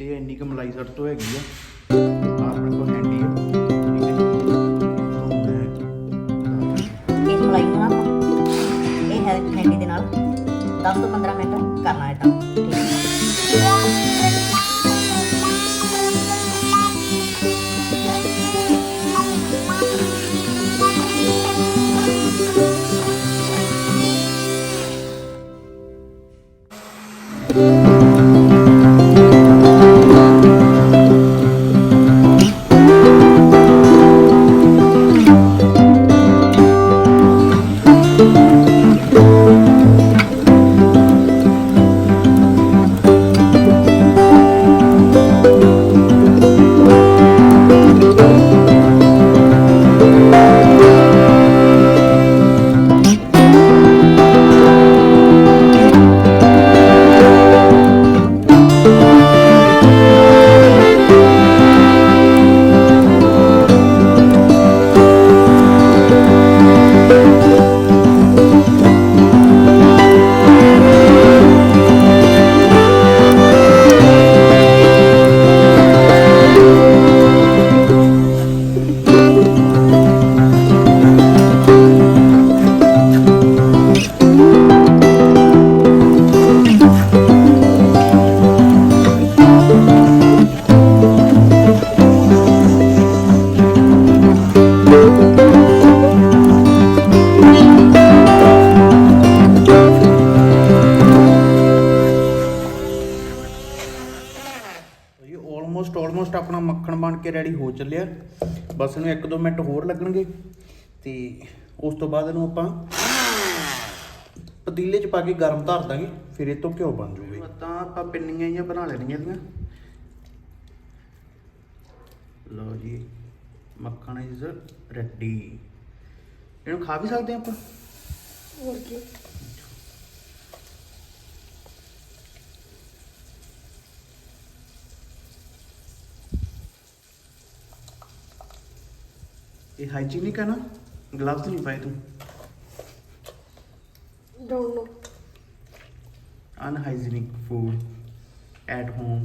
ਇਹ ਇੰਨੀ ਕੁ ਮਲਾਈ ਸਾਡੇ ਤੋਂ ਹੈਗੀ ਆ ਆਪਣੇ ਕੋਲ ਹੈਂਡੀ ਆ, ਠੀਕ ਹੈ ਜੀ। ਇਸ ਮਲਾਈ ਨੂੰ ਨਾ ਆਪਾਂ ਇਹ ਹੈ ਹੈਂਡੀ ਦੇ ਨਾਲ 10 ਤੋਂ 15 ਮਿੰਟ ਕਰਨਾ ਹੈ ਤਾਂ ਠੀਕ ਹੈ। ਆਲਮੋਸਟ ਆਪਣਾ ਮੱਖਣ ਬਣ ਕੇ ਰੈਡੀ ਹੋ ਚੱਲਿਆ। ਬਸ ਇਹਨੂੰ 1-2 ਮਿੰਟ ਹੋਰ ਲੱਗਣਗੇ ਤੇ ਉਸ ਤੋਂ ਬਾਅਦ ਇਹਨੂੰ ਆਪਾਂ ਪਤੀਲੇ 'ਚ ਪਾ ਕੇ ਗਰਮ ਧਰ ਦਾਂਗੇ, ਫਿਰ ਇਹ ਤੋਂ ਘਿਓ ਬਣ ਜੂਗਾ। ਤਾਂ ਆਪਾਂ ਪਿੰਨੀਆਂ ਜਿਹੀਆਂ ਬਣਾ ਲੈਣੀਆਂ ਇਹਦੀਆਂ। ਲਓ ਜੀ, ਮੱਖਣ ਇਜ਼ ਰੈਡੀ। ਇਹਨੂੰ ਖਾ ਵੀ ਸਕਦੇ ਆਪਾਂ, ਹੋਰ ਕੀ। ये हाइजीनिक है ना, ग्लव्स नहीं पाए तुम? Don't know. Unhygienic food at home.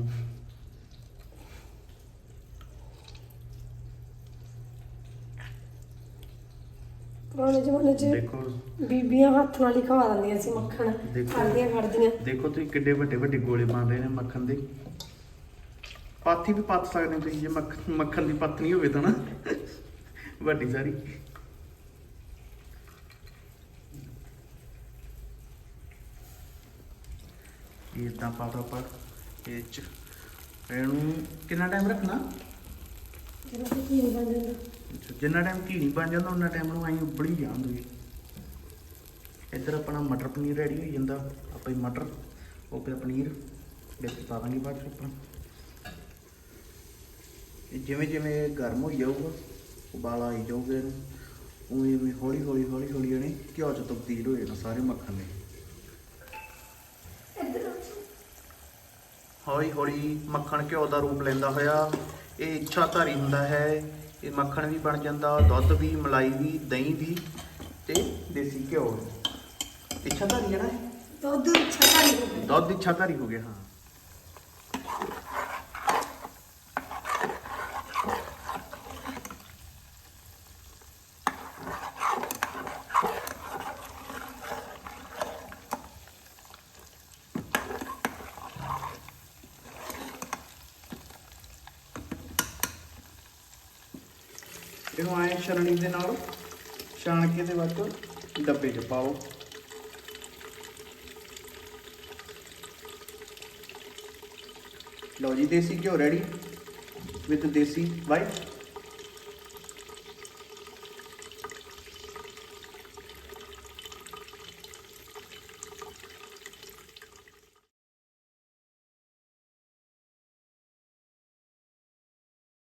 पुराने जमाने च देखो बीबियां हाथ नाल ही खवा दिंदियां सी मक्खन, खादियां खड़दियां। देखो तुम किड्डे ਵੱਡੇ ਵੱਡੇ ਗੋਲੇ ਬਣ ਰਹੇ ਨੇ ਮੱਖਣ ਦੇ। ਪਾਥੀ ਵੀ ਪੱਤ ਸਕਦੇ ਤੁਸੀਂ ਜੇ ਮੱਖਣ ਦੀ ਪੱਤ ਨਹੀਂ ਹੋਵੇ ਤਾਂ ਨਾ ਵੱਡੀ ਸਾਰੀ। ਇਹ ਤਾਂ ਪਾਤਾ ਆਪਾਂ ਇਹ ਚ। ਇਹਨੂੰ ਕਿੰਨਾ ਟਾਈਮ ਰੱਖਣਾ? ਜਿੰਨਾ ਤੱਕ ਘੀ ਨਹੀਂ ਬਣ ਜਾਂਦਾ। ਜਿੰਨਾ ਟਾਈਮ ਘੀ ਨਹੀਂ ਬਣ ਜਾਂਦਾ ਉਹਨਾਂ ਟਾਈਮ ਨੂੰ ਐਂ ਉਬਲੀ ਜਾਂਦੀ। ਇੱਧਰ ਆਪਣਾ ਮਟਰ ਪਨੀਰ ਰੈਡੀ ਹੋ ਜਾਂਦਾ। ਆਪਾਂ ਹੀ ਮਟਰ ਹੋ ਗਿਆ ਪਨੀਰ ਵਿੱਚ ਪਾ ਦਾਂਗੇ ਬਾਅਦ 'ਚ ਆਪਾਂ। ਜਿਵੇਂ ਜਿਵੇਂ ਗਰਮ ਹੋਈ ਜਾਊਗਾ, ਉਬਾਲਾ ਆਈ ਜਾਊਗਾ, ਇਹਨੂੰ ਉਵੇਂ ਹੌਲੀ ਹੌਲੀ ਇਹਨੇ ਘਿਓ 'ਚ ਤਬਦੀਲ ਹੋ ਜਾਣਾ ਸਾਰੇ ਮੱਖਣ ਨੇ। ਹੌਲੀ ਹੌਲੀ ਮੱਖਣ ਘਿਓ ਦਾ ਰੂਪ ਲੈਂਦਾ ਹੋਇਆ ਇਹ ਇੱਛਾਧਾਰੀ ਹੁੰਦਾ ਹੈ। ਇਹ ਮੱਖਣ ਵੀ ਬਣ ਜਾਂਦਾ, ਦੁੱਧ ਵੀ, ਮਲਾਈ ਵੀ, ਦਹੀਂ ਵੀ ਤੇ ਦੇਸੀ ਘਿਓ। ਇੱਛਾਧਾਰੀ ਹੈ ਨਾ, ਦੁੱਧ ਇੱਛਾਧਾਰੀ ਹੋ ਗਿਆ। ਦੁੱਧ ਇੱਛਾਧਾਰੀ ਹੋ ਗਿਆ। ਹਾਂ, ਇਹਨੂੰ ਆਏ ਛਲਣੀ ਦੇ ਨਾਲ ਛਾਣ ਕੇ ਦੇ ਵਿੱਚ ਡੱਬੇ 'ਚ ਪਾਓ। ਲਓ ਜੀ, ਦੇਸੀ ਘਿਓ ਰੈਡੀ ਵਿਦ ਦੇਸੀ ਵਾਈਟ।